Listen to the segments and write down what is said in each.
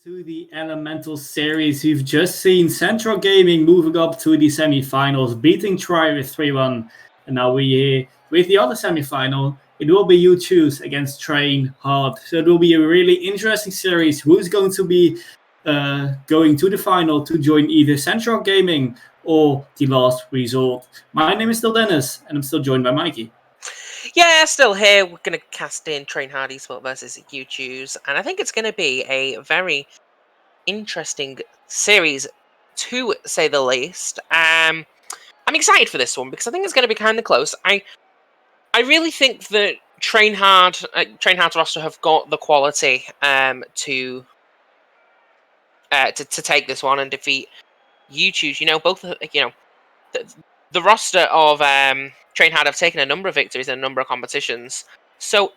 To the Elemental Series, we've just seen Central Gaming moving up to the semi-finals, beating Tri with 3-1. And now we're here with the other semi-final. It will be You Choose against TrainHard. So it will be a really interesting series. Who's going to be going to the final to join either Central Gaming or the Last Resort? My name is still Dennis, and I'm still joined by Mikey. Yeah, still here. We're going to cast in TrainHard Esports versus You Choose, and I think it's going to be a very interesting series, to say the least. I'm excited for this one because I think it's going to be kind of close. I really think that TrainHard's roster have got the quality to take this one and defeat You Choose. Both the roster of TrainHard have taken a number of victories in a number of competitions, so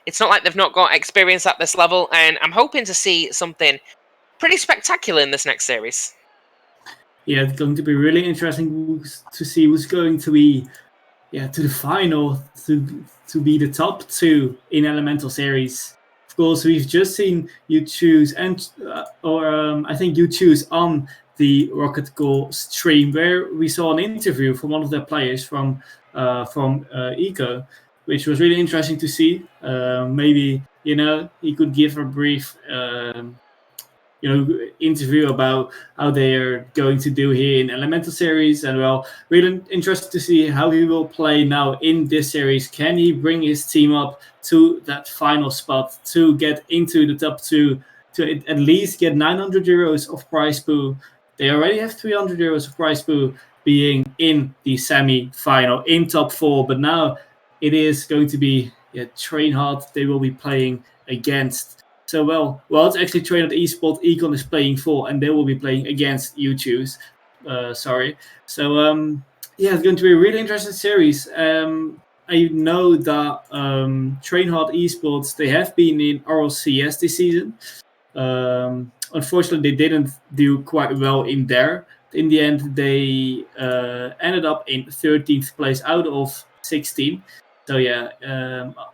it's not like they've not got experience at this level, and I'm hoping to see something pretty spectacular in this next series. Yeah, it's going to be really interesting to see who's going to be to the final to be the top two in Elemental Series. Of course, we've just seen You Choose I think You Choose on the Rocket Goal stream, where we saw an interview from one of their players from Eco, which was really interesting to see. Maybe he could give a brief interview about how they are going to do here in Elemental Series, and really interested to see how he will play now in this series. Can he bring his team up to that final spot to get into the top two, to at least get 900 euros of prize pool? They already have 300 euros of prize pool being in the semi-final in top four, but now it is going to be TrainHard they will be playing against. So, it's actually TrainHard Esports Econ is playing for, and they will be playing against You Choose. Sorry. So, it's going to be a really interesting series. I know that TrainHard Esports, they have been in RLCS this season. Unfortunately, they didn't do quite well in there. In the end, they ended up in 13th place out of 16. So,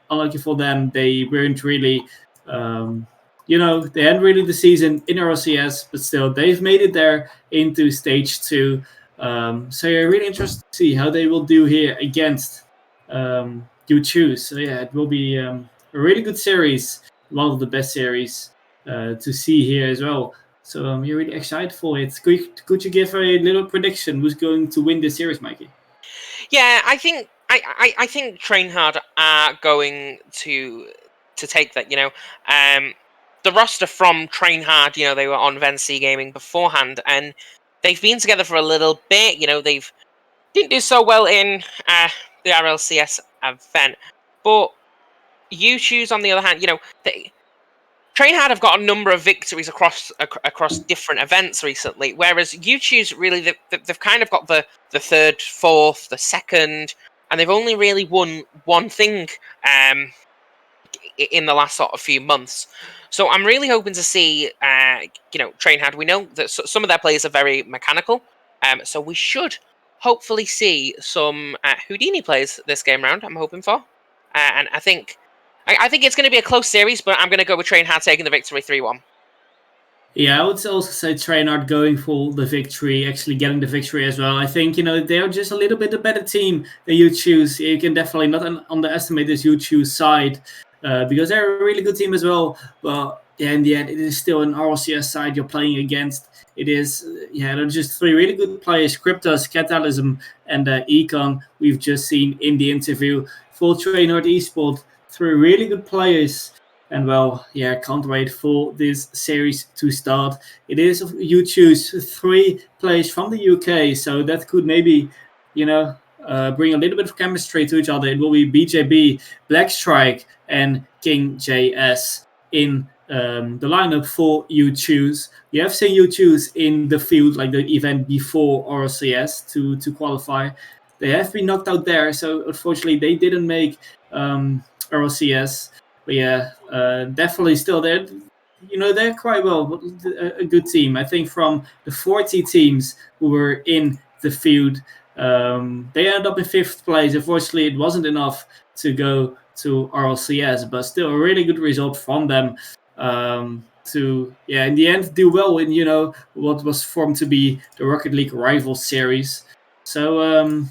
unlucky for them, they weren't really... they hadn't really the season in RLCS, but still they've made it there into stage 2. Really interested to see how they will do here against You Choose. So it will be a really good series, one of the best series to see here as well. So you're really excited for it. Could you give a little prediction who's going to win this series, Mikey? Yeah, I think TrainHard are going to take that. The roster from TrainHard, they were on VNC Gaming beforehand, and they've been together for a little bit. They've didn't do so well in the RLCS event, but You Choose, on the other hand, TrainHard have got a number of victories across different events recently, whereas You Choose, really, they've kind of got the third, fourth, the second, and they've only really won one thing in the last sort of few months. So I'm really hoping to see, TrainHard. We know that some of their players are very mechanical, so we should hopefully see some Houdini players this game round. I'm hoping for, and I think it's going to be a close series, but I'm going to go with TrainHard taking the victory 3-1. Yeah, I would also say TrainHard going for the victory, actually getting the victory as well. I think, they're just a little bit a better team than You Choose. You can definitely not underestimate this You Choose side because they're a really good team as well. But in the end, it is still an RLCS side you're playing against. It is, they're just three really good players, Cryptos, Catalysm, and Econ, we've just seen in the interview. For TrainHard Esports, three really good players. And can't wait for this series to start. It is You Choose 3 players from the UK, so that could maybe, bring a little bit of chemistry to each other. It will be BJB, Blackstrike, and King JS in the lineup for You Choose. You have seen You Choose in the field, like the event before RLCS to qualify. They have been knocked out there, so unfortunately they didn't make RLCS. But definitely still there. They're quite a good team. I think from the 40 teams who were in the field, they ended up in 5th place. Unfortunately, it wasn't enough to go to RLCS, but still a really good result from them. to in the end do well in what was formed to be the Rocket League rival series. So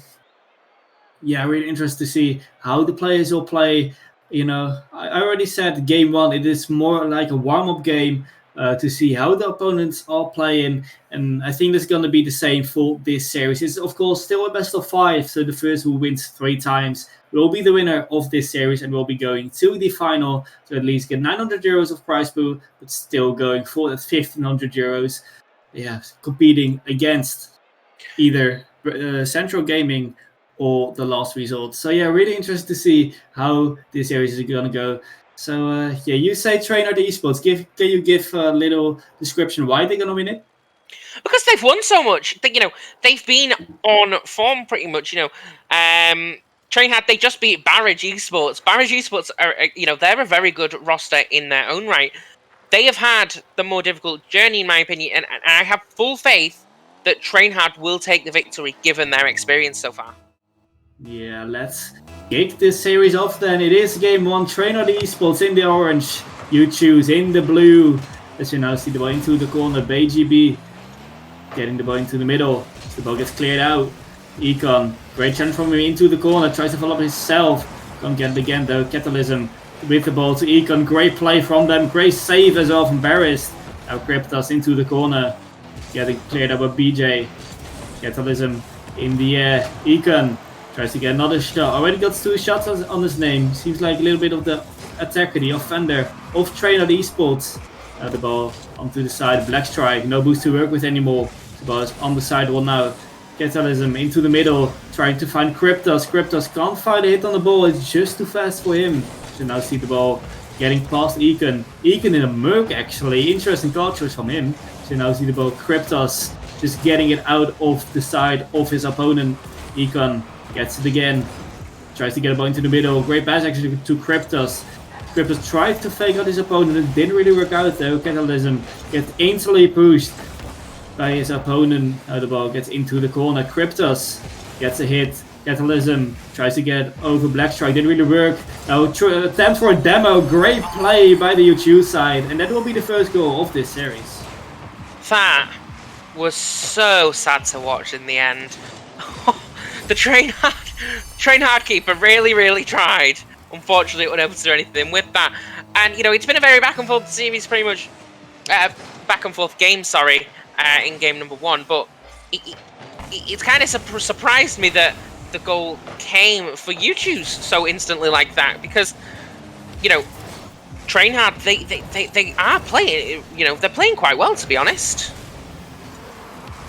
really interested to see how the players will play. I already said game one, it is more like a warm-up game to see how the opponents are playing, and I think it's going to be the same for this series. It's of course still a best of 5, so the first who wins 3 times will be the winner of this series and will be going to the final to at least get 900 euros of prize pool, but still going for that 1,500 euros. Competing against either Central Gaming or the Last Resort. So really interested to see how this series is going to go. So you say TrainHard Esports. Can you give a little description why they're going to win it? Because they've won so much. They've been on form pretty much. TrainHard, they just beat Barrage Esports. Barrage Esports are, they're a very good roster in their own right. They have had the more difficult journey, in my opinion, and I have full faith that TrainHard will take the victory given their experience so far. Yeah, let's kick this series off then. It is game 1, TrainHard Esports in the orange. You choose in the blue. As you now see the ball into the corner, BGB getting the ball into the middle. As the ball gets cleared out. Econ, great challenge from him into the corner, tries to follow up himself. Can't get it again though. Catalysm with the ball to Econ. Great play from them. Great save as well from Barris. Now Cryptos into the corner. Getting cleared up by BJ. Catalysm in the air. Econ tries to get another shot. Already got 2 shots on his name. Seems like a little bit of the attacker, the offender of TrainHard Esports. Now the ball onto the side. Black Strike. No boost to work with anymore. The ball is on the sidewall now. Catalysm into the middle. Trying to find Cryptos. Cryptos can't find a hit on the ball. It's just too fast for him. So now see the ball getting past Econ. Econ in a Merc actually. Interesting card choice from him. So now see the ball. Cryptos just getting it out of the side of his opponent. Econ gets it again. Tries to get a ball into the middle. Great pass actually to Cryptos. Cryptos tried to fake out his opponent. It didn't really work out though. Catalysm gets instantly pushed by his opponent. Now the ball gets into the corner. Cryptos gets a hit. Catalysm tries to get over Black Strike. Didn't really work. Now attempt for a demo. Great play by the U2 side. And that will be the first goal of this series. That was so sad to watch in the end. The TrainHard keeper really tried. Unfortunately, unable to do anything with that. And, it's been a very back and forth series, pretty much. Back and forth game, sorry, in game number 1. But it's kind of surprised me that the goal came for U2 so instantly like that. Because, TrainHard, they are playing, they're playing quite well, to be honest.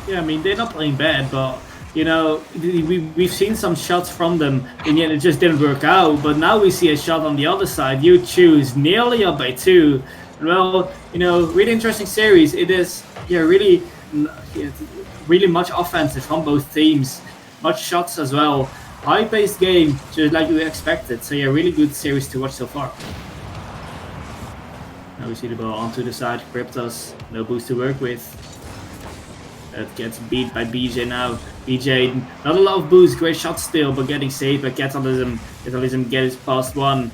Yeah, I mean, they're not playing bad, but we've seen some shots from them, and yet it just didn't work out. But now we see a shot on the other side. You choose nearly up by 2. Well, really interesting series. It is, really much offensive from both teams, much shots as well. High-paced game, just like we expected. So really good series to watch so far. Now we see the ball onto the side. Cryptos, no boost to work with. That gets beat by BJ now. BJ, not a lot of boost, great shot still, but getting saved by Catalysm. Catalysm gets past 1.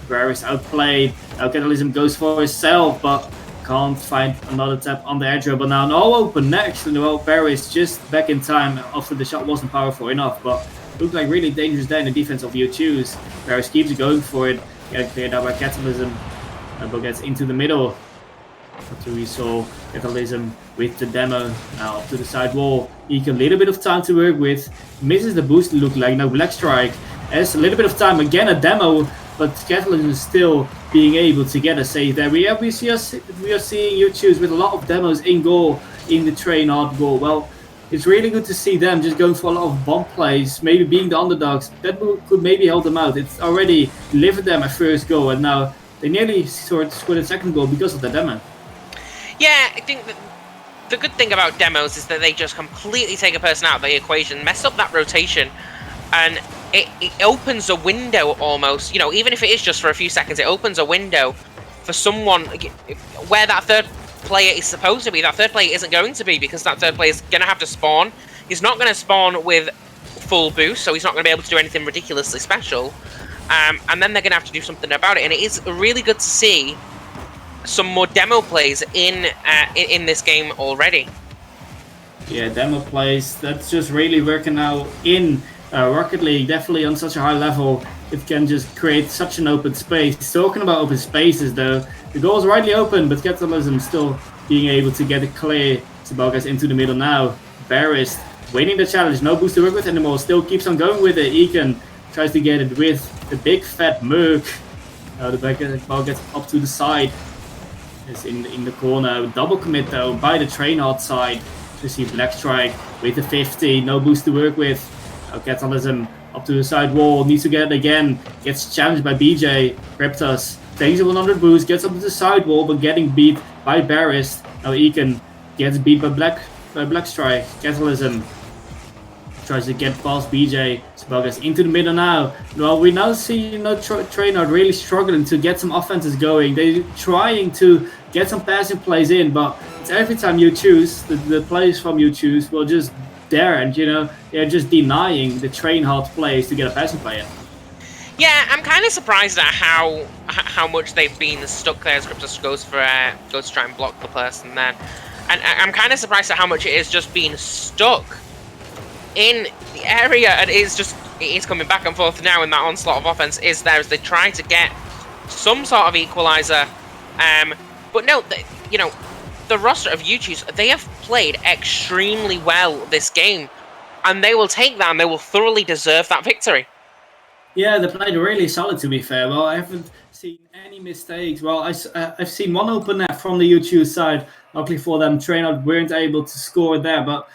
Varus outplayed. Now Catalysm goes for himself, but can't find another tap on the edge. But now an all open next, and well, Varus just back in time after the shot wasn't powerful enough, but looked like really dangerous there in the defense of U2's. Varus keeps going for it, getting cleared out by Catalysm. But gets into the middle. After we saw Catalysm with the demo now up to the side wall. He can a little bit of time to work with. Misses the boost, look like. Now Black Strike has a little bit of time. Again a demo, but Catalysm is still being able to get a save there. We are seeing U2 with a lot of demos in goal in the TrainHard goal. Well, it's really good to see them just going for a lot of bomb plays, maybe being the underdogs. That could maybe help them out. It's already delivered them a first goal, and now they nearly scored a second goal because of the demo. Yeah, I think that the good thing about demos is that they just completely take a person out of the equation, mess up that rotation, and it opens a window almost. Even if it is just for a few seconds, it opens a window for someone where that third player is supposed to be. That third player isn't going to be, because that third player is going to have to spawn. He's not going to spawn with full boost, so he's not going to be able to do anything ridiculously special. And then they're going to have to do something about it. And it is really good to see some more demo plays in this game already. Yeah, demo plays, that's just really working out in Rocket League, definitely on such a high level. It can just create such an open space. Talking about open spaces though, the goal is rightly open, but Catalysm still being able to get it clear. Sabogas into the middle now. Barris winning the challenge, no boost to work with anymore, still keeps on going with it. Egan tries to get it with the big fat Merc. The ball gets up to the side. It's in the corner. Double commit though by the TrainHard side. To see Black Strike with the 50, no boost to work with. Catalysm up to the side wall, needs to get it again. Gets challenged by BJ. Cryptus takes a 100 boost, gets up to the side wall, but getting beat by Barris. Now Egan gets beat by Black Strike. Catalysm tries to get past BJ. Sabogas into the middle now. Well, we now see TrainHard really struggling to get some offenses going. They're trying to get some passing plays in, but it's every time you choose, the plays from you choose will just dare, and they're just denying the TrainHard plays to get a passing play in. Yeah, I'm kind of surprised at how much they've been stuck there as Cryptus goes to try and block the person then. And I'm kind of surprised at how much it is just being stuck in the area, and it is coming back and forth now, and that onslaught of offense is there as they try to get some sort of equalizer. But no, the roster of YouTubers, they have played extremely well this game, and they will take that, and they will thoroughly deserve that victory. Yeah, they played really solid, to be fair. Well, I haven't seen any mistakes. Well, I've seen one open net from the YouTube side. Luckily for them, TrainHard weren't able to score there, but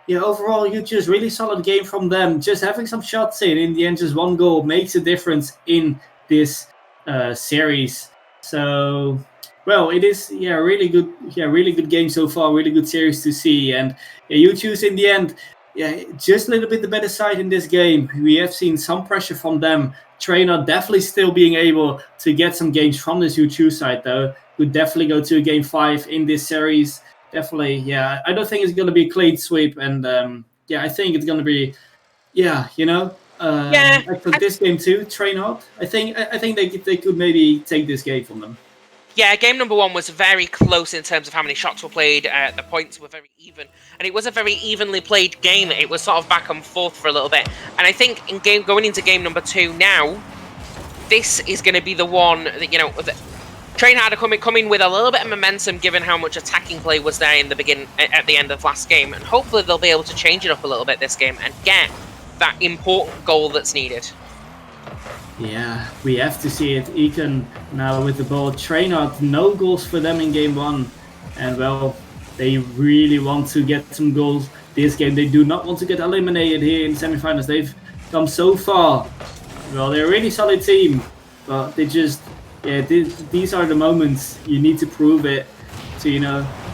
yeah, overall, YouTube's really solid game from them. Just having some shots in the end, just one goal makes a difference in this series. So, well, it is really good game so far. Really good series to see, and YouTube's in the end, just a little bit the better side in this game. We have seen some pressure from them. TrainHard definitely still being able to get some games from this YouTube side though. Could definitely go to a game 5 in this series. Definitely, I don't think it's going to be a clean sweep, and I think it's going to be, like for this game too, TrainHard. I think they could maybe take this game from them. Yeah, game number 1 was very close in terms of how many shots were played. The points were very even, and it was a very evenly played game. It was sort of back and forth for a little bit, and I think going into game number 2 now, this is going to be the one that TrainHard are coming with a little bit of momentum, given how much attacking play was there in the at the end of last game, and hopefully they'll be able to change it up a little bit this game and get that important goal that's needed. Yeah, we have to see it. Egan now with the ball. TrainHard, no goals for them in game 1, and well, they really want to get some goals this game. They do not want to get eliminated here in semifinals. They've come so far. Well, they're a really solid team, but they just. These are the moments you need to prove it. So,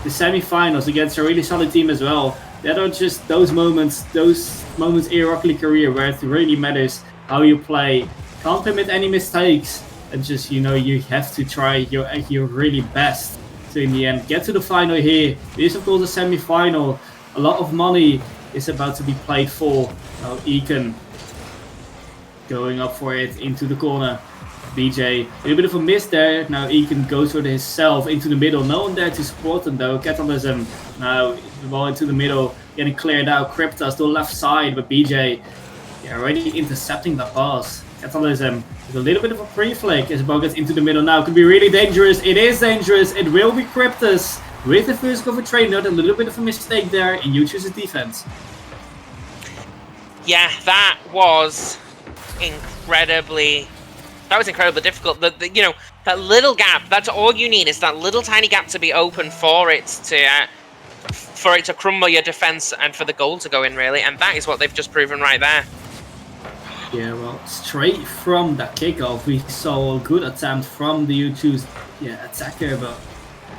the semi-finals against a really solid team as well. That are just those moments in your Rocket League career where it really matters how you play. Can't commit any mistakes, and just, you have to try your really best to, in the end, get to the final here. It is, of course, a semi-final. A lot of money is about to be played for. Now, Egan going up for it into the corner. BJ, a little bit of a miss there. Now Egan goes for himself into the middle. No one there to support him though. Catalysm now the ball into the middle, getting cleared out. Cryptus to the left side, but BJ already intercepting the pass. Catalysm with a little bit of a pre-flick as the ball gets into the middle now. Could be really dangerous. It is dangerous. It will be Cryptus with the first goal for TrainHard. A little bit of a mistake there in YouTube's defense. Yeah, that was incredibly difficult. That little gap. That's all you need, is that little tiny gap to be open for it to crumble your defense and for the goal to go in, really. And that is what they've just proven right there. Yeah, well, straight from that kickoff, we saw a good attempt from the YouTube's attacker, but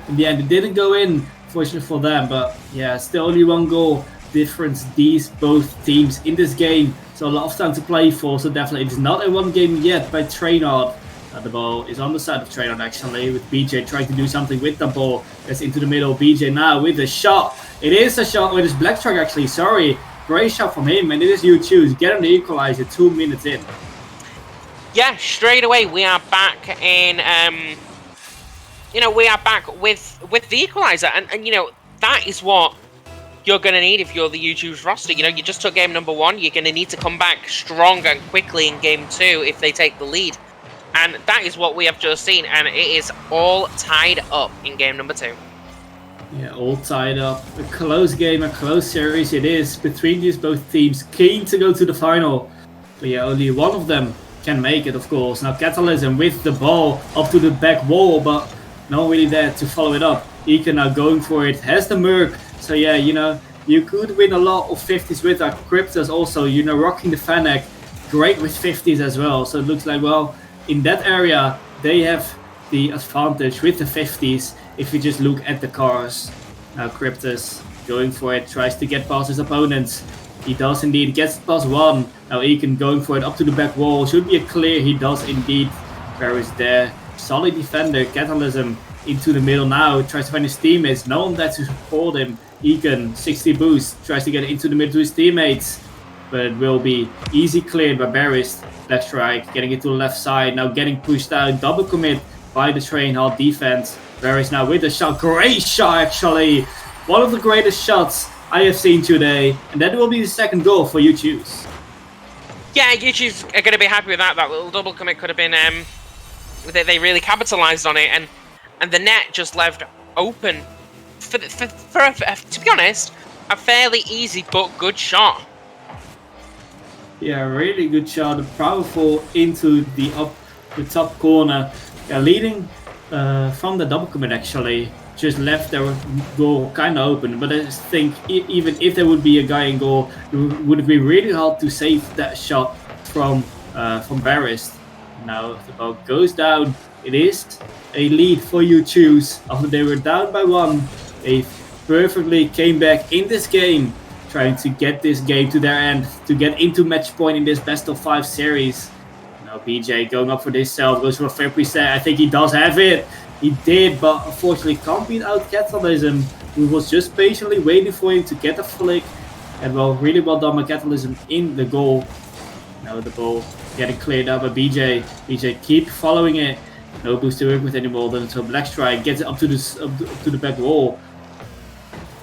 in the end, it didn't go in. Fortunately for them, but still only one goal difference these both teams in this game. So a lot of time to play for. So definitely it's not a one game yet by TrainHard. The ball is on the side of TrainHard actually, with BJ trying to do something with the ball. Gets into the middle. BJ now with a shot. It is a shot with his Black Strike actually. Sorry, great shot from him, and it is you choose. Get him the equalizer 2 minutes in. Yeah, straight away we are back in we are back with the equalizer, and that is what you're going to need if you're the YouTube's roster. You just took game number 1. You're going to need to come back strong and quickly in game 2 if they take the lead. And that is what we have just seen, and it is all tied up in game number 2. Yeah, all tied up. A close game, a close series it is between these both teams, keen to go to the final. But yeah, only one of them can make it, of course. Now Catalysm with the ball up to the back wall, but no one really there to follow it up. Ika now going for it, has the Merc. So yeah, you could win a lot of 50s with that. Cryptos also, rocking the Fennec. Great with 50s as well. So it looks like, well, in that area, they have the advantage with the 50s if you just look at the cars. Now Cryptus going for it, tries to get past his opponents. He does indeed, gets past one. Now Egan going for it up to the back wall. Should be a clear, he does indeed. Paris there, solid defender, Catalysm into the middle now. Tries to find his teammates, no one there to support him. Egan, 60 boost, tries to get into the middle to his teammates. But it will be easy cleared by Barris. Left strike, getting it to the left side, now getting pushed out, double commit by the TrainHard defense. Barris now with the shot, great shot actually. One of the greatest shots I have seen today, and that will be the second goal for You Choose. Yeah, You Choose are going to be happy with that. That little double commit could have been, they really capitalized on it, and the net just left open for to be honest, a fairly easy but good shot. Yeah, really good shot, powerful into the top corner. Yeah, leading from the double commit actually. Just left their goal kind of open, but I think even if there would be a guy in goal, it would be really hard to save that shot from Barris. Now the ball goes down. It is a lead for You Choose. After they were down by 1, they perfectly came back in this game, trying to get this game to their end, to get into match point in this best of 5 series. Now BJ going up for this self, goes for a fair preset. I think he does have it. He did, but unfortunately can't beat out Catalysm, who was just patiently waiting for him to get a flick. And well, really well done by Catalysm in the goal. Now the ball getting cleared out by BJ. BJ keep following it. No boost to work with anymore. Then so Black Strike gets it up to the back wall.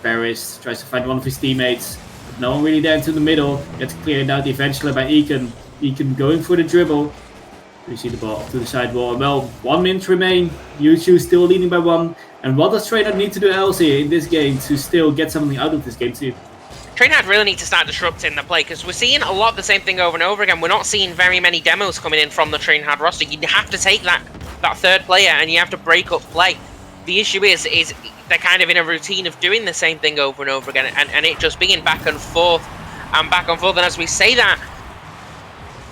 Barris tries to find one of his teammates. But no one really there into the middle. Gets cleared out eventually by Ekan. Ekan going for the dribble. We see the ball up to the side wall. Well, 1 minute remain. You Choose still leading by 1. And what does TrainHard need to do else here in this game to still get something out of this game too? TrainHard really need to start disrupting the play, because we're seeing a lot of the same thing over and over again. We're not seeing very many demos coming in from the TrainHard roster. You have to take that third player and you have to break up play. The issue is they're kind of in a routine of doing the same thing over and over again, and it just being back and forth and back and forth. And as we say that,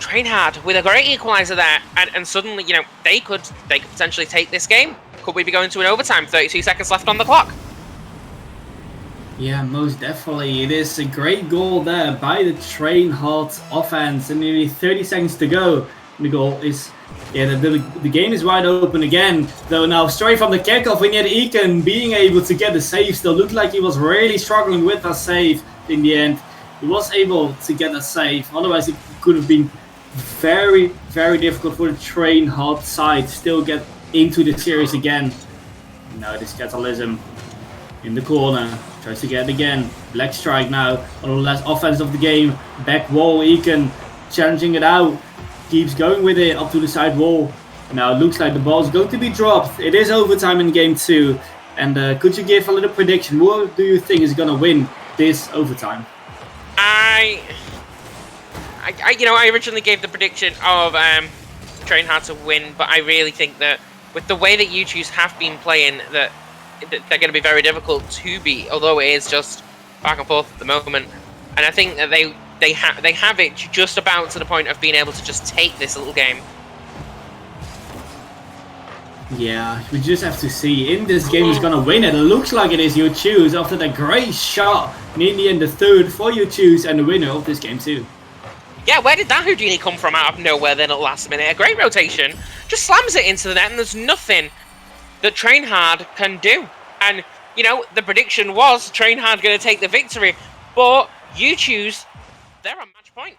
TrainHard with a great equalizer there, and suddenly, they could potentially take this game. Could we be going to an overtime? 32 seconds left on the clock. Yeah, most definitely. It is a great goal there by the TrainHard offense, and nearly 30 seconds to go. The goal is, the game is wide open again. Though now straight from the kickoff, and yet Ekan being able to get the save. Still looked like he was really struggling with that save in the end. He was able to get a save. Otherwise, it could have been very, very difficult for the TrainHard side to still get into the series again. Now this Catalysm in the corner, tries to get it again. Black Strike now on the last offense of the game. Back wall, Ekan challenging it out. Keeps going with it up to the side wall. Now it looks like the ball is going to be dropped. It is overtime in game 2. And could you give a little prediction? Who do you think is going to win this overtime? I originally gave the prediction of TrainHard to win, but I really think that with the way that You Choose have been playing, that they're going to be very difficult to beat, although it is just back and forth at the moment. And I think that they have it just about to the point of being able to just take this little game. Yeah, we just have to see. In this game, who's going to win it. It looks like it is You Choose after that great shot near the end, the third for You Choose, and the winner of this game too. Yeah, where did that Houdini come from out of nowhere then at the last minute? A great rotation, just slams it into the net, and there's nothing that TrainHard can do. And, the prediction was TrainHard going to take the victory, but You Choose, they're on match point.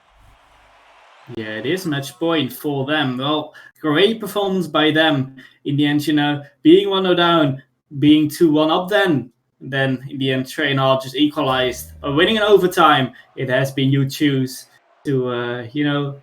Yeah, it is match point for them. Well, great performance by them. In the end, being 1-0 down, being 2-1 up then in the end, TrainHard just equalized. Winning in overtime, it has been you choose to,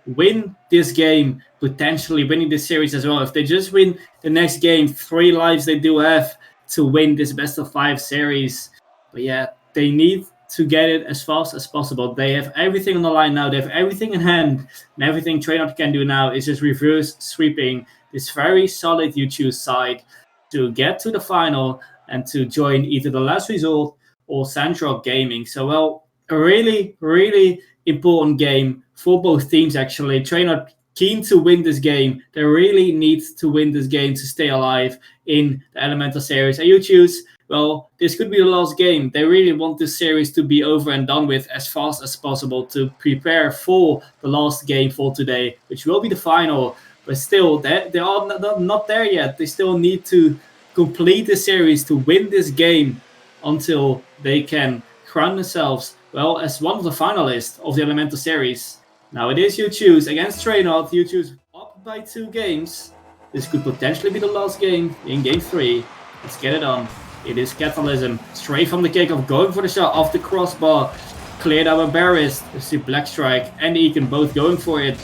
win this game, potentially winning this series as well. If they just win the next game, 3 lives they do have to win this best of 5 series. But yeah, they need to get it as fast as possible. They have everything on the line now. They have everything in hand. And everything TrainHard can do now is just reverse sweeping this very solid you choose side to get to the final and to join either the Last Resort or Sandrock Gaming. So, well, a really, really important game for both teams, actually. TrainHard keen to win this game. They really need to win this game to stay alive in the Elemental Series. And you choose, well, this could be the last game. They really want this series to be over and done with as fast as possible to prepare for the last game for today, which will be the final. But still, they are not there yet. They still need to complete the series to win this game until they can crown themselves, well, as one of the finalists of the Elemental Series. Now it is you choose against TrainHard. You choose up by 2 games. This could potentially be the last game in game 3. Let's get it on. It is Catalysm, straight from the kickoff, going for the shot off the crossbar. Cleared out by Barris. You see Blackstrike and Egan both going for it.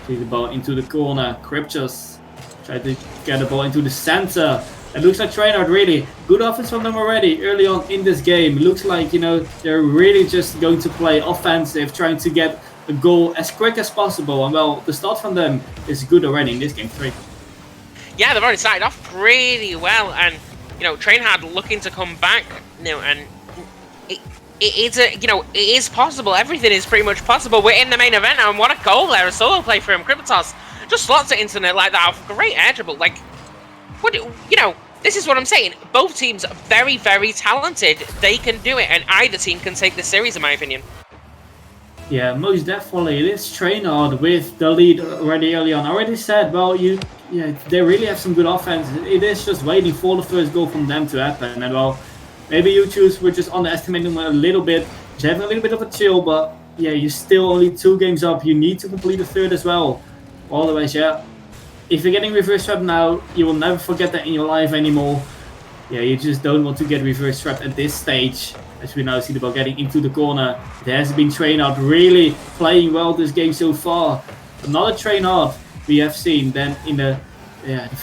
See the ball into the corner. Cryptus try to get the ball into the center. It looks like TrainHard really good offense from them already early on in this game. Looks like, they're really just going to play offensive, trying to get a goal as quick as possible. And well, the start from them is good already in this game 3. Yeah, they've already started off pretty well, and TrainHard looking to come back. And it is possible. Everything is pretty much possible. We're in the main event, and what a goal there! A solo play for him. Cryptos just slots it into it like that. Great air dribble. Like, this is what I'm saying. Both teams are very, very talented. They can do it, and either team can take the series, in my opinion. Yeah, most definitely. It is TrainHard with the lead already early on. I already said, well, they really have some good offense. It is just waiting for the first goal from them to happen. And well, maybe you choose, we're just underestimating them a little bit. Just having a little bit of a chill, but yeah, you're still only 2 games up. You need to complete the 3rd as well. Otherwise, yeah. If you're getting reverse swept now, you will never forget that in your life anymore. Yeah, you just don't want to get reverse swept at this stage. As we now see the ball getting into the corner. It has been TrainHard really playing well this game so far. Another TrainHard we have seen then in the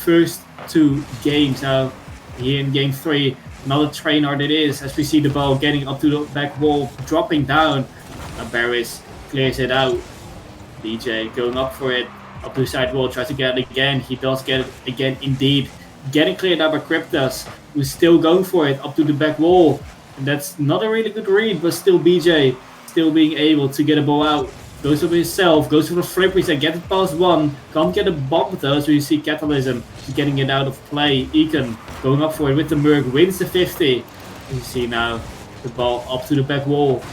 first 2 games. Now here in game 3, another TrainHard it is, as we see the ball getting up to the back wall, dropping down. And Barris clears it out. DJ going up for it. Up to the side wall, tries to get it again. He does get it again indeed. Getting cleared out by Cryptus, who's still going for it up to the back wall. And that's not a really good read, but still BJ still being able to get a ball out. Goes for himself, goes for the flip reset, get it past 1. Can't get a bomb though, so you see Catalysm getting it out of play. Ekan going up for it with the Merc, wins the 50. You see now the ball up to the back wall.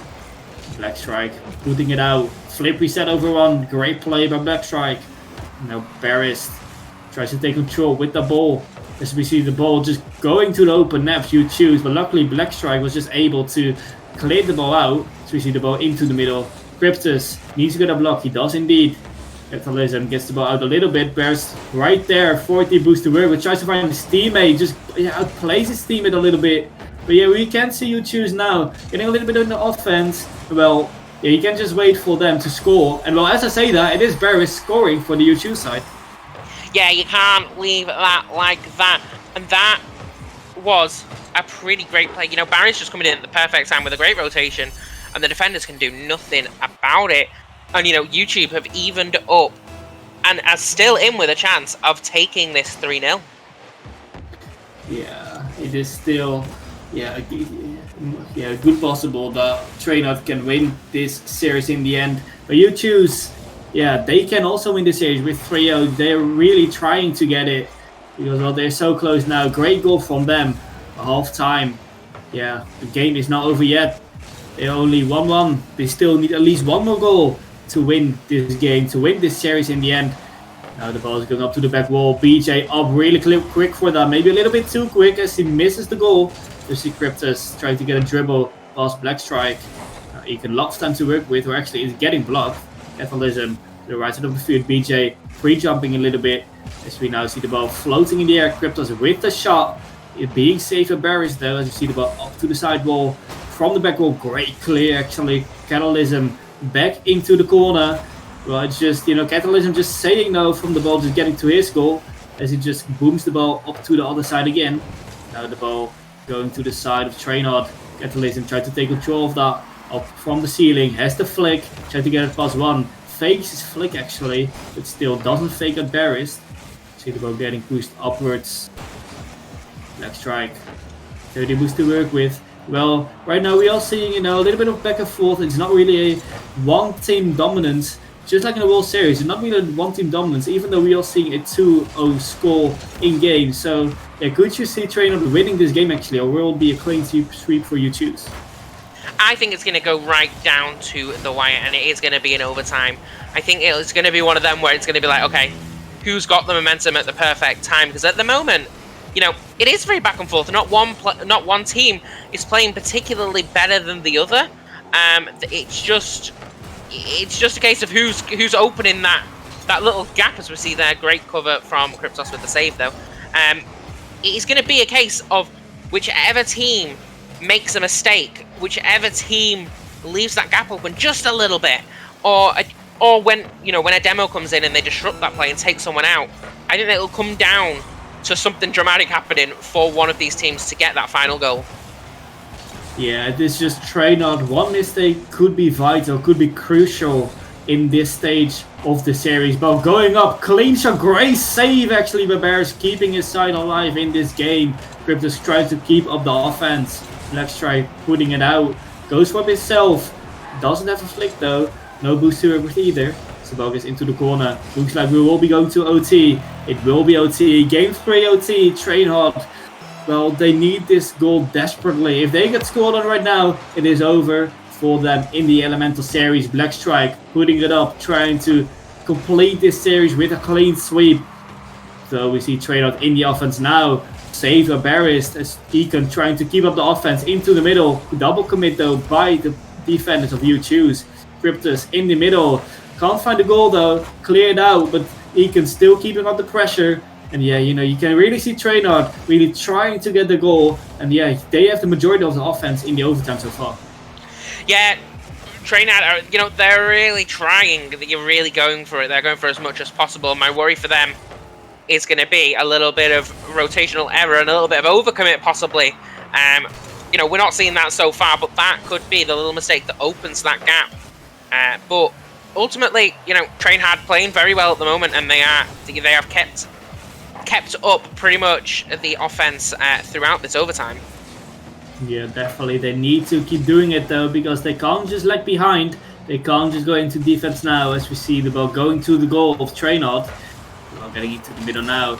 Blackstrike putting it out. Flip reset over 1. Great play by Blackstrike. Now Barris tries to take control with the ball. As we see the ball just going to the open net, you choose. But luckily Blackstrike was just able to clear the ball out. So we see the ball into the middle. Cryptus needs to get a block. He does indeed. Catalysm gets the ball out a little bit. Bears right there. 40 boost to work, but tries to find his teammate. Just outplays his teammate a little bit. But yeah, we can see you choose now. Getting a little bit in the offense. Well, yeah, you can just wait for them to score. And well, as I say that, it is Barris scoring for the U2 side. Yeah, you can't leave that like that. And that was a pretty great play. Barris just coming in at the perfect time with a great rotation. And the defenders can do nothing about it. And, YouTube have evened up and are still in with a chance of taking this 3-0. Yeah, it is still... good possible that TrainHard can win this series in the end. But you choose, they can also win the series with 3-0. They're really trying to get it because they're so close now. Great goal from them. Half time. Yeah, the game is not over yet. They're only 1-1. They still need at least 1 more goal to win this game, to win this series in the end. Now the ball is going up to the back wall. BJ up really quick for that. Maybe a little bit too quick as he misses the goal. You see Cryptus trying to get a dribble past Blackstrike. He can lots of time to work with, or actually is getting blocked. Catalysm to the right side of the field. BJ pre-jumping a little bit, as we now see the ball floating in the air. Cryptos with the shot, it being safe at Barris though, as you see the ball up to the side wall, from the back wall, great clear actually. Catalysm back into the corner. Well, it's just, Catalysm just saying no from the ball, just getting to his goal, as he just booms the ball up to the other side again. Now the ball going to the side of TrainHard. Catalysm tried to take control of that, up from the ceiling, has the flick, tried to get it past one, fakes his flick actually, but still doesn't fake at Barris. See the ball getting pushed upwards. Black Strike, 30 boost to work with. Well, right now we are seeing, a little bit of back and forth. It's not really a one-team dominance, just like in the World Series. It's not really a one-team dominance, even though we are seeing a 2-0 score in game. So, yeah, could you see TrainHard winning this game actually, or will it be a clean sweep for you choose? I think it's going to go right down to the wire, and it is going to be in overtime. I think it's going to be one of them where it's going to be like, okay, who's got the momentum at the perfect time? Because at the moment, it is very back and forth. Not one team is playing particularly better than the other. It's just a case of who's opening that little gap, as we see there. Great cover from Cryptos with the save, though. It's going to be a case of whichever team makes a mistake, whichever team leaves that gap open just a little bit, or when a demo comes in and they disrupt that play and take someone out. I think it'll come down to something dramatic happening for one of these teams to get that final goal. Yeah, it is just TrainHard. One mistake could be vital, could be crucial in this stage of the series. But going up, clean shot, great save actually by Barris, keeping his side alive in this game. Cryptos tries to keep up the offense. Black Strike putting it out, goes for himself, doesn't have a flick though, no boost to it with either. Sabogas into the corner, looks like we will be going to OT. It will be OT, game 3 OT, TrainHard. Well, they need this goal desperately. If they get scored on right now, it is over for them in the Elemental series. Black Strike putting it up, trying to complete this series with a clean sweep. So we see TrainHard in the offense now. Save a Barris as Deacon trying to keep up the offense into the middle. Double commit though by the defenders of You Choose. Cryptos in the middle. Can't find the goal though. Cleared out, but Deacon still keeping up the pressure. And yeah, you can really see TrainHard really trying to get the goal. And yeah, they have the majority of the offense in the overtime so far. Yeah, TrainHard, they're really trying. They're really going for it. They're going for as much as possible. My worry for them is going to be a little bit of rotational error and a little bit of overcommit, possibly. We're not seeing that so far, but that could be the little mistake that opens that gap. But ultimately, TrainHard playing very well at the moment, and they have kept up pretty much the offense throughout this overtime. Yeah, definitely. They need to keep doing it though, because they can't just lag behind. They can't just go into defense now, as we see the ball going to the goal of TrainHard. Well, getting into the middle now.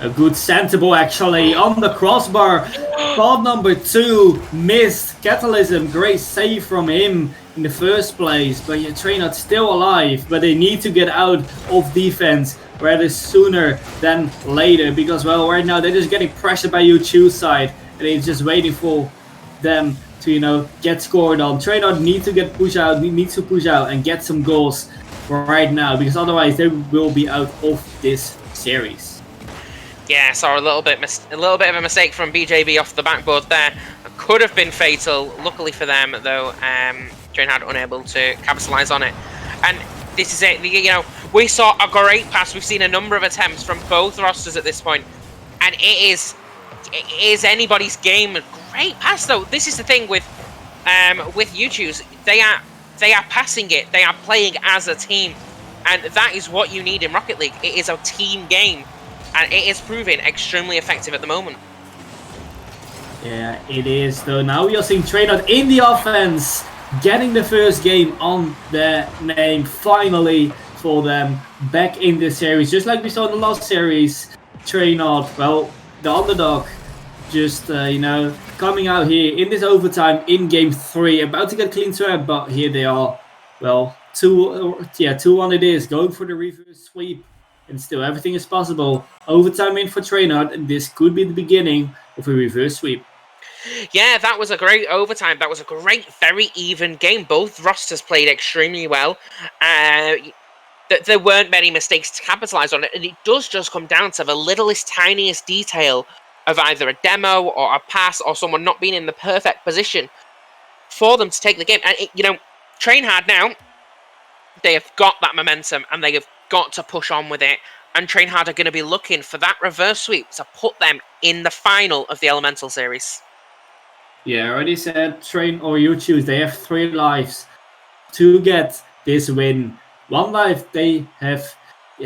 A good center ball actually on the crossbar. Ball number 2 missed. Catalysm, great save from him in the first place. But yeah, TrainHard still alive, but they need to get out of defense rather sooner than later, because well, right now they're just getting pressured by You Choose side, and they're just waiting for them to get scored on. TrainHard needs to push out and get some goals right now, because otherwise they will be out of this series. Yeah, saw a little bit of a mistake from BJB off the backboard there. Could have been fatal. Luckily for them, though, TrainHard unable to capitalize on it. And this is it. We saw a great pass. We've seen a number of attempts from both rosters at this point, and it is anybody's game. A great pass, though. This is the thing with You Choose. They are passing it. They are playing as a team, and that is what you need in Rocket League. It is a team game, and it is proving extremely effective at the moment. Yeah, it is. Though now we are seeing TrainHard in the offense, getting the first game on their name finally for them back in this series, just like we saw in the last series. TrainHard, well, the underdog, just coming out here in this overtime in game 3, about to get clean sweep, but here they are. Well, 2-1 it is, going for the reverse sweep, and still everything is possible. Overtime in for TrainHard, and this could be the beginning of a reverse sweep. Yeah, that was a great overtime. That was a great, very even game. Both rosters played extremely well. that there weren't many mistakes to capitalize on it, and it does just come down to the littlest, tiniest detail of either a demo or a pass or someone not being in the perfect position for them to take the game. And TrainHard now, they have got that momentum and they have got to push on with it. And TrainHard are going to be looking for that reverse sweep to put them in the final of the Elemental Series. Yeah, I already said Train or You Choose. They have 3 lives to get this win. 1 life they have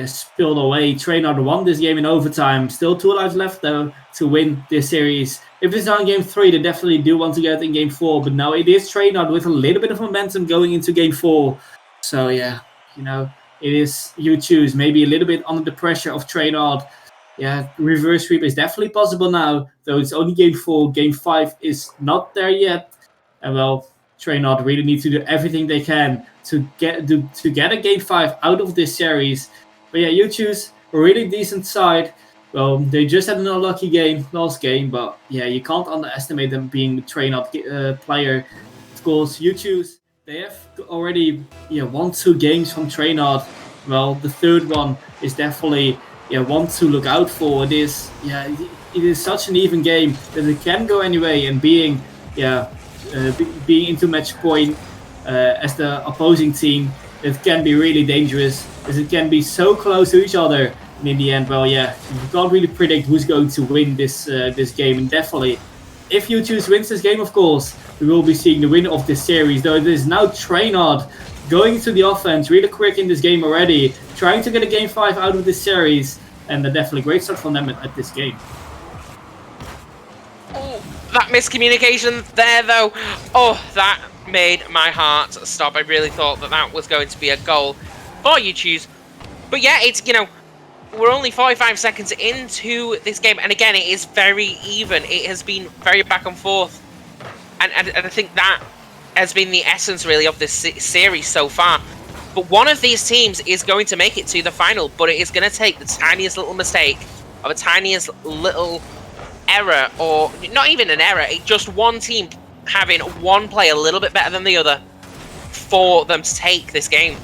spilled away. TrainHard won this game in overtime. Still 2 lives left though to win this series. If it's not in game 3, they definitely do want to get it in game 4. But now it is TrainHard with a little bit of momentum going into game 4. So yeah, it is You Choose. Maybe a little bit under the pressure of TrainHard. Yeah, reverse sweep is definitely possible now, though it's only game 4. Game 5 is not there yet. And well, TrainHard really need to do everything they can to get a game 5 out of this series. But yeah, You Choose a really decent side. Well, they just had an unlucky game, last game, but yeah, you can't underestimate them being a TrainHard player. Of course, You Choose, they have already won 2 games from TrainHard. Well, the third one is definitely one to look out for. It is such an even game that it can go anyway, and being into match point as the opposing team, it can be really dangerous, as it can be so close to each other. And in the end, well, you can't really predict who's going to win this game. And definitely, if You Choose wins this game, of course, we will be seeing the winner of this series. Though it is now TrainHard going to the offense really quick in this game already, trying to get a game 5 out of this series, and a definitely great start from them at this game. Oh, that miscommunication there, though. Oh, that made my heart stop. I really thought that was going to be a goal for You Choose. But yeah, it's, we're only 45 seconds into this game, and again, it is very even. It has been very back and forth, and I think that has been the essence, really, of this series so far. But one of these teams is going to make it to the final, but it is going to take the tiniest little mistake, or the tiniest little error, or not even an error, just one team having one play a little bit better than the other for them to take this game.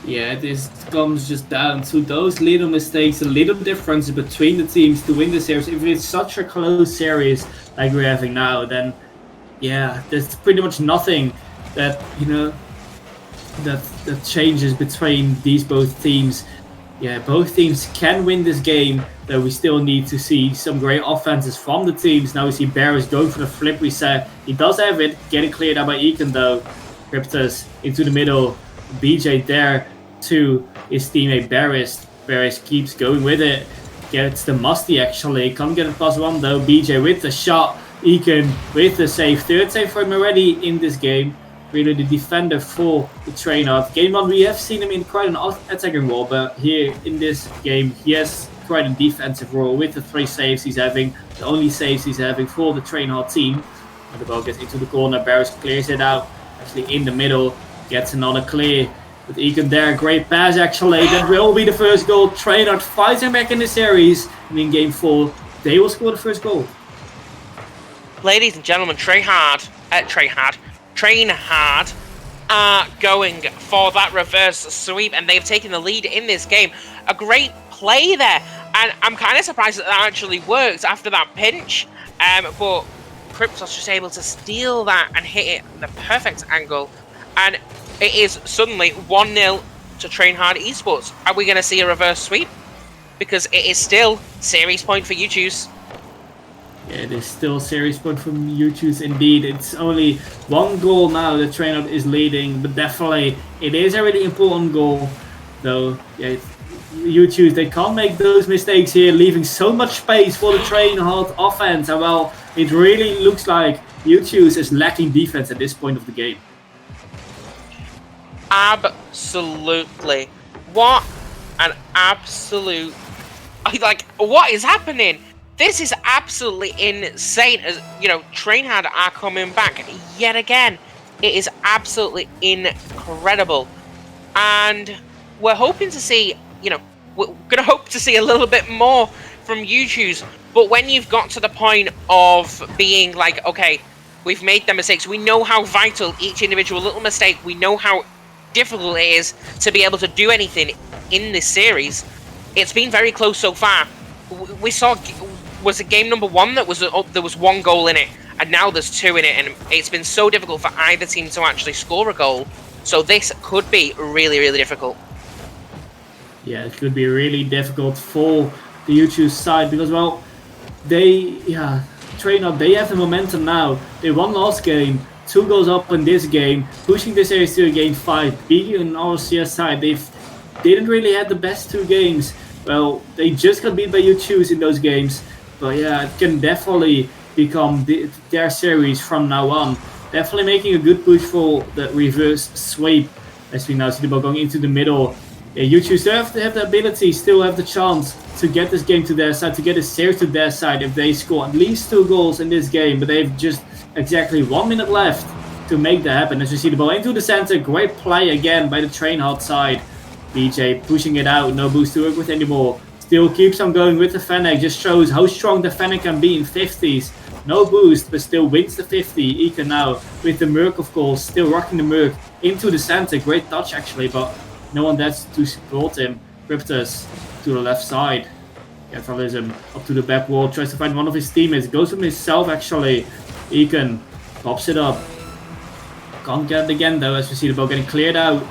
Yeah, this comes just down to those little mistakes, a little difference between the teams to win the series. If it's such a close series like we're having now, then there's pretty much nothing that that changes between these both teams. Yeah, both teams can win this game, though we still need to see some great offenses from the teams. Now we see Barris going for the flip reset. He does have it, getting cleared out by Ekin though. Cryptus into the middle. BJ there to his teammate Barris. Barris keeps going with it. Gets the Musty actually. Can't get it +1 though. BJ with the shot. Ekin with the save. 3rd save for him already in this game. Really the defender for the TrainHard. Game 1 we have seen him in quite an attacking role, but here in this game he has quite a defensive role with the 3 saves he's having. The only saves he's having for the TrainHard team. And the ball gets into the corner. Barris clears it out. Actually in the middle. Gets another clear. With Ekin there. Great pass actually. That will be the first goal. TrainHard fights him back in the series. And in game 4 they will score the first goal. Ladies and gentlemen, TrainHard are going for that reverse sweep, and they've taken the lead in this game. A great play there, and I'm kind of surprised that actually worked after that pinch, but Cryptos just able to steal that and hit it at the perfect angle, and it is suddenly 1-0 to TrainHard Esports. Are we going to see a reverse sweep? Because it is still series point for You Choose. Yeah, it is still a series point from You Choose indeed. It's only 1 goal now that TrainHard is leading, but definitely it is a really important goal. Though, You Choose, they can't make those mistakes here, leaving so much space for the TrainHard offense. And well, it really looks like You Choose is lacking defense at this point of the game. Absolutely. What an absolute... what is happening? This is absolutely insane. As TrainHard are coming back yet again. It is absolutely incredible, and we're hoping to see. We're gonna hope to see a little bit more from You Choose. But when you've got to the point of being like, okay, we've made the mistakes. We know how vital each individual little mistake. We know how difficult it is to be able to do anything in this series. It's been very close so far. We saw, was it game number 1 that was there was 1 goal in it, and now there's 2 in it, and it's been so difficult for either team to actually score a goal. So this could be really, really difficult. Yeah, it could be really difficult for the U2 side because, well, TrainHard, they have the momentum now. They won last game, 2 goals up in this game, pushing this series to a game 5. Being on RCS side, they didn't really have the best 2 games. Well, they just got beat by U2 in those games. But yeah, it can definitely become their series from now on. Definitely making a good push for the reverse sweep. As we now see the ball going into the middle. Yeah, U2 still have the ability, still have the chance to get this game to their side, to get this series to their side if they score at least 2 goals in this game. But they've just exactly 1 minute left to make that happen. As we see the ball into the center, great play again by the TrainHard side. BJ pushing it out, no boost to work with anymore. Still keeps on going with the Fennec, just shows how strong the Fennec can be in 50s. No boost, but still wins the 50. Ika now with the Merc, of course, still rocking the Merc into the center. Great touch actually, but no one there to support him. Cryptus to the left side. Catalysm up to the back wall, tries to find one of his teammates. Goes from himself actually. Ekan pops it up. Can't get it again though, as we see the ball getting cleared out.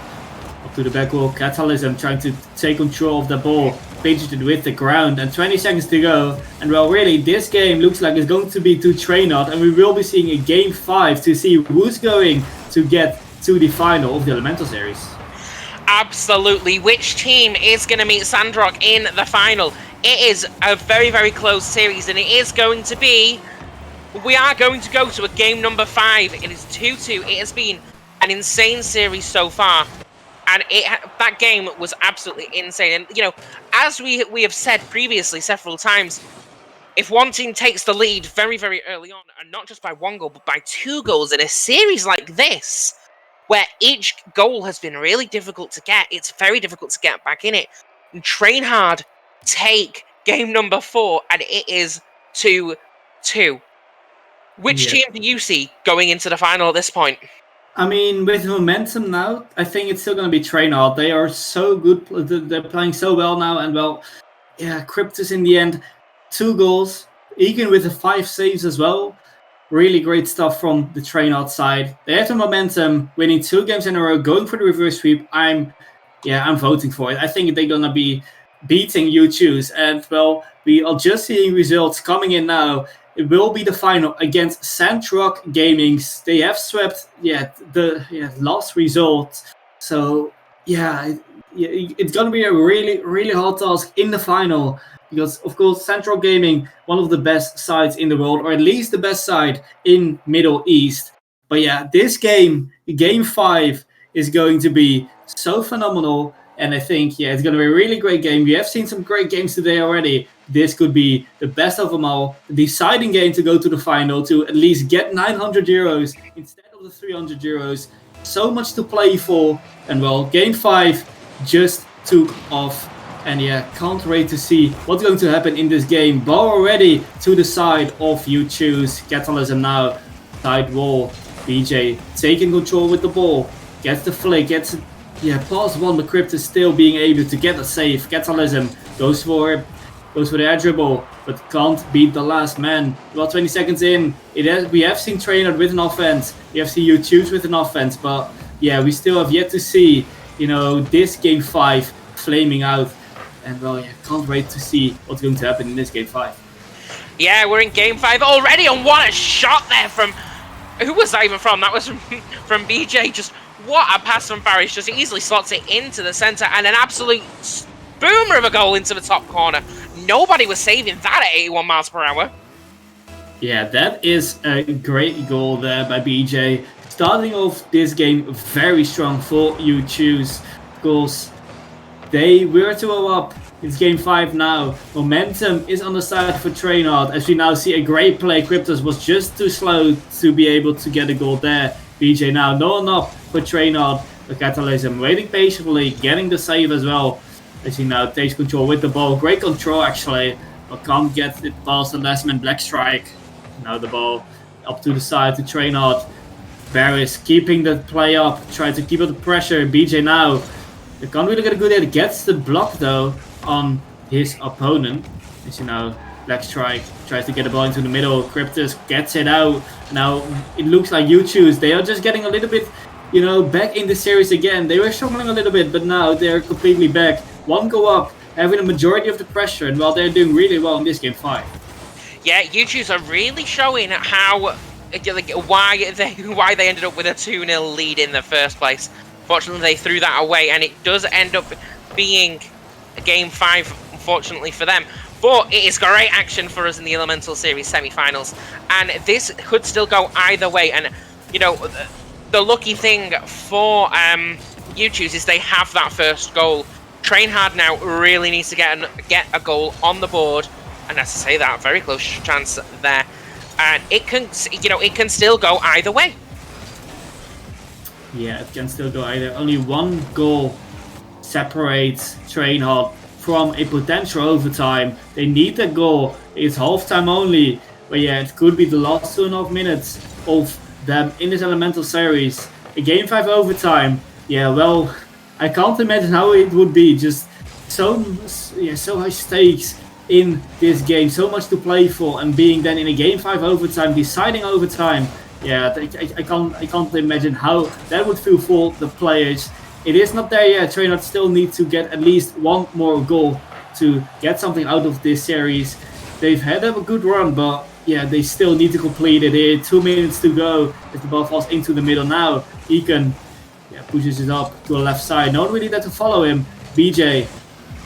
Up to the back wall, Catalysm trying to take control of the ball. Pinches it with the ground and 20 seconds to go. And well, really, this game looks like it's going to be to TrainHard, and we will be seeing a game 5 to see who's going to get to the final of the Elemental Series. Absolutely. Which team is going to meet Sandrock in the final? It is a very, very close series, and it is going to be... We are going to go to a game number 5. It is 2-2. It has been an insane series so far. And that game was absolutely insane. And, you know, as we have said previously several times, if one team takes the lead very, very early on, and not just by 1 goal, but by 2 goals in a series like this, where each goal has been really difficult to get, it's very difficult to get back in it. And TrainHard take game number 4, and it is 2-2. Which team do you see going into the final at this point? I mean, with momentum now, I think it's still going to be TrainHard. They are so good. They're playing so well now. And, well, yeah, Cryptus in the end, 2 goals. Egan with the 5 saves as well. Really great stuff from the TrainHard side. They have the momentum, winning 2 games in a row, going for the reverse sweep. I'm voting for it. I think they're going to be beating U2. And, well, we are just seeing results coming in now. It will be the final against Sandrock Gaming. They have swept the last result. So, it's going to be a really, really hard task in the final. Because, of course, Sandrock Gaming, one of the best sides in the world, or at least the best side in Middle East. But yeah, this game, game 5, is going to be so phenomenal. And I think, it's going to be a really great game. We have seen some great games today already. This could be the best of them all. The deciding game to go to the final, to at least get 900 euros instead of the 300 euros. So much to play for. And well, game 5 just took off. And can't wait to see what's going to happen in this game. Ball already to the side of You Choose. Catalysm now. Side wall. BJ taking control with the ball. Gets the flick. Gets past 1, but Crypt is still being able to get a save. Catalysm goes for the air dribble, but can't beat the last man. About 20 seconds in, we have seen TrainHard with an offense. We have seen U2 with an offense, but we still have yet to see, this game 5 flaming out. And can't wait to see what's going to happen in this game 5. Yeah, we're in game 5 already, and what a shot there from... Who was that even from? That was from BJ. Just what a pass from Barish. Just easily slots it into the centre, and an absolute boomer of a goal into the top corner. Nobody was saving that at 81 miles per hour. Yeah, that is a great goal there by BJ. Starting off this game very strong for You Choose. Of course, they were 2-0 up. It's game 5 now. Momentum is on the side for TrainHard. As we now see a great play. Cryptus was just too slow to be able to get a goal there. BJ now no up for TrainHard. The Catalysm waiting patiently, getting the save as well. As he now takes control with the ball. Great control actually, but can't get it past the last man Black Strike. Now the ball up to the side to TrainHard. Barris keeping the play up, trying to keep up the pressure. BJ now, they can't really get a good hit. Gets the block though on his opponent. As you know, Black Strike tries to get the ball into the middle. Cryptus gets it out. Now it looks like you choose. They are just getting a little bit, back in the series again. They were struggling a little bit, but now they're completely back. One go up, having the majority of the pressure, and while they're doing really well in this game 5. Yeah, YouTubes are really showing how why they ended up with a 2-0 lead in the first place. Fortunately, they threw that away, and it does end up being a game 5, unfortunately for them. But it is great action for us in the Elemental Series semi-finals, and this could still go either way. And the lucky thing for YouTubes is they have that first goal. TrainHard now really needs to get a goal on the board, and as I say that, very close chance there. And it can, it can still go either way. Yeah, it can still go either. Only one goal separates TrainHard from a potential overtime. They need that goal. It's halftime only. But yeah, it could be the last 2.5 minutes of them in this Elemental Series. A Game 5 overtime. Yeah, well, I can't imagine how it would be. Just so high stakes in this game, so much to play for, and being then in a Game 5 overtime, deciding overtime. Yeah, I can't imagine how that would feel for the players. It is not there yet. TrainHard still need to get at least one more goal to get something out of this series. They've had a good run, but yeah, they still need to complete it here. 2 minutes to go as the ball falls into the middle now. Ekan pushes it up to the left side. No one really there to follow him. BJ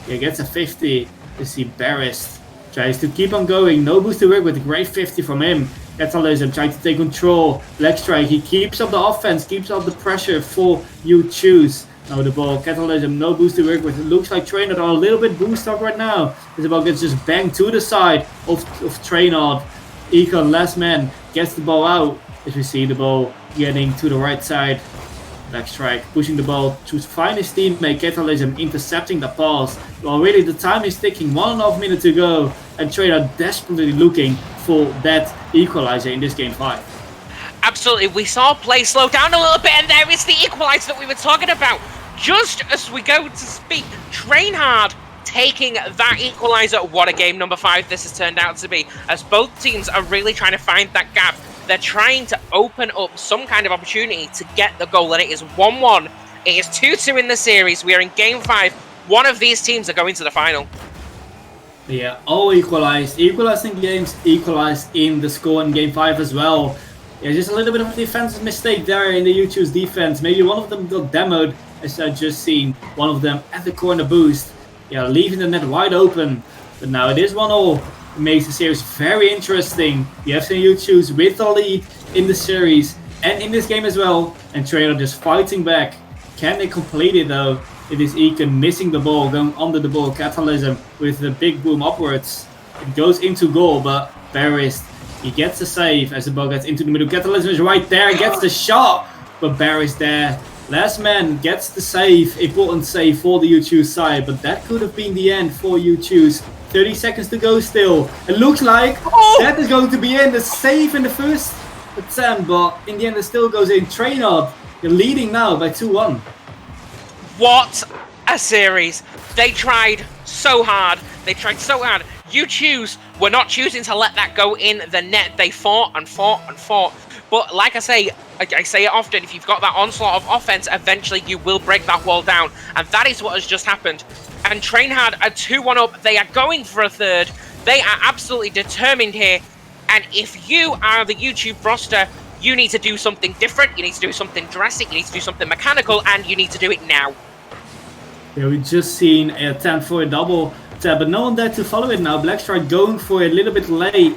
gets a 50. You see Barris tries to keep on going. No boost to work with. A great 50 from him. Catalysm trying to take control. Black Strike, he keeps up the offense, keeps up the pressure for you choose. Now the ball, Catalysm, no boost to work with. It looks like TrainHard are a little bit boost up right now. As the ball gets just banged to the side of TrainHard. Ekan, last man, gets the ball out. As we see the ball getting to the right side. Black Strike pushing the ball to find his teammate. Catalysm intercepting the pass. Well, really the time is ticking. 1.5 minutes to go. And TrainHard desperately looking for that equalizer in this game 5. Absolutely, we saw play slow down a little bit, and there is the equalizer that we were talking about. Just as we go to speak, TrainHard taking that equalizer. What a game number 5 this has turned out to be, as both teams are really trying to find that gap. They're trying to open up some kind of opportunity to get the goal, and it is 1-1. It is 2-2 in the series. We are in game 5. One of these teams are going to the final. Yeah, all equalized. Equalized in games, equalized in the score in game 5 as well. Yeah, just a little bit of a defensive mistake there in the YouTube's defense. Maybe one of them got demoed, as I just seen. One of them at the corner boost. Yeah, leaving the net wide open. But now it is 1-0. It makes the series very interesting. You have seen YouTube's with the lead in the series and in this game as well. And TrainHard just fighting back. Can they complete it though? It is Ekan missing the ball, going under the ball. Catalysm with the big boom upwards. It goes into goal, but Barris, he gets the save as the ball gets into the middle. Catalysm is right there, gets the shot, but Barris there. Last man gets the save, important save for the YouTube side, but that could have been the end for YouTube. 30 seconds to go still. It looks like that is going to be in. The save in the first attempt, but in the end it still goes in. TrainHard, you're leading now by 2-1. What a series. They tried so hard. You were not choosing to let that go in the net. They fought and fought and fought. But like I say it often, if you've got that onslaught of offense, eventually you will break that wall down. And that is what has just happened. And TrainHard are 2-1 up. They are going for a third. They are absolutely determined here. And if you are the YouTube roster, you need to do something different. You need to do something drastic. You need to do something mechanical. And you need to do it now. Yeah, we just seen a attempt for a double tap, but no one there to follow it now. Black Strike going for it a little bit late.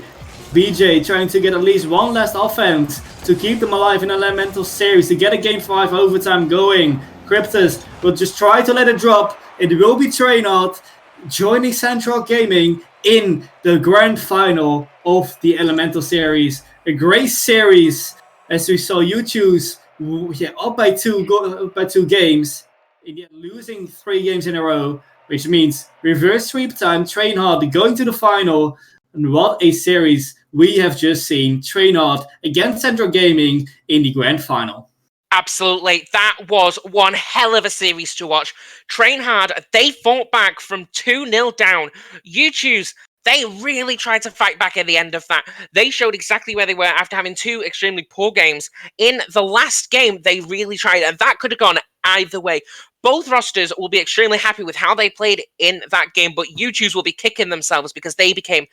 BJ trying to get at least one last offense to keep them alive in Elemental Series, to get a Game 5 overtime going. Cryptus will just try to let it drop. It will be TrainHard joining Central Gaming in the grand final of the Elemental Series. A great series, as we saw you choose up by 2 games. Again, losing 3 games in a row, which means reverse sweep time. TrainHard going to the final, and what a series we have just seen TrainHard against Central Gaming in the grand final. Absolutely. That was one hell of a series to watch. TrainHard, they fought back from 2-0 down. YouTubes, they really tried to fight back at the end of that. They showed exactly where they were after having two extremely poor games. In the last game, they really tried, and that could have gone either way. Both rosters will be extremely happy with how they played in that game, but YouTubes will be kicking themselves because they came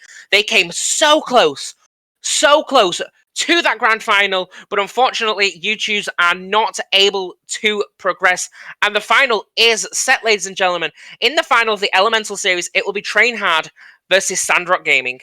so close to that grand final, but unfortunately, YouTubes are not able to progress. And the final is set, ladies and gentlemen. In the final of the Elemental Series, it will be TrainHard versus Sandrock Gaming.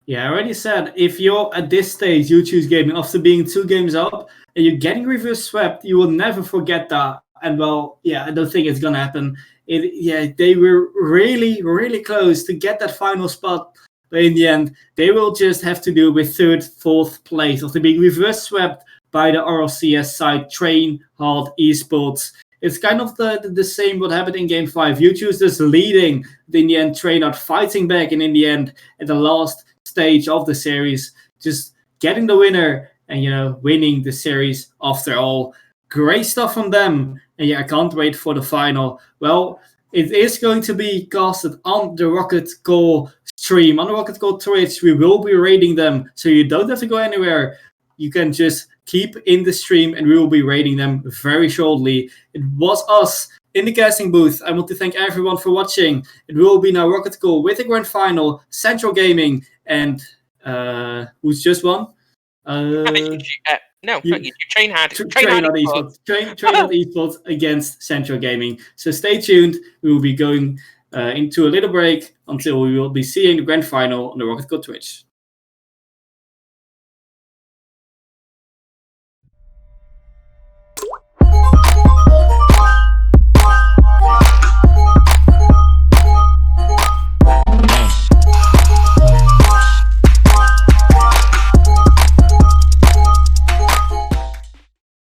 Yeah, I already said, if you're at this stage, YouTube's Gaming, after being 2 games up, and you're getting reverse swept, you will never forget that. And well, yeah, I don't think it's going to happen. They were really, really close to get that final spot. But in the end, they will just have to do with 3rd, 4th place after being reverse swept by the RLCS side, TrainHard Esports. It's kind of the same what happened in Game 5. YouTube's just leading, in the end, TrainHard fighting back, and in the end, at the last stage of the series, just getting the winner and, winning the series after all. Great stuff from them. And I can't wait for the final. Well, it is going to be casted on the Rocket Call stream, on the Rocket Call Twitch. We will be rating them, so you don't have to go anywhere. You can just keep in the stream, and we will be rating them very shortly. It was us in the casting booth. I want to thank everyone for watching. It will be now Rocket Call with the grand final, Central Gaming, and who's just won? No, not YouTube. TrainHard. TrainHard Esports against Central Gaming. So stay tuned. We will be going into a little break until we will be seeing the grand final on the Rocket Call Twitch.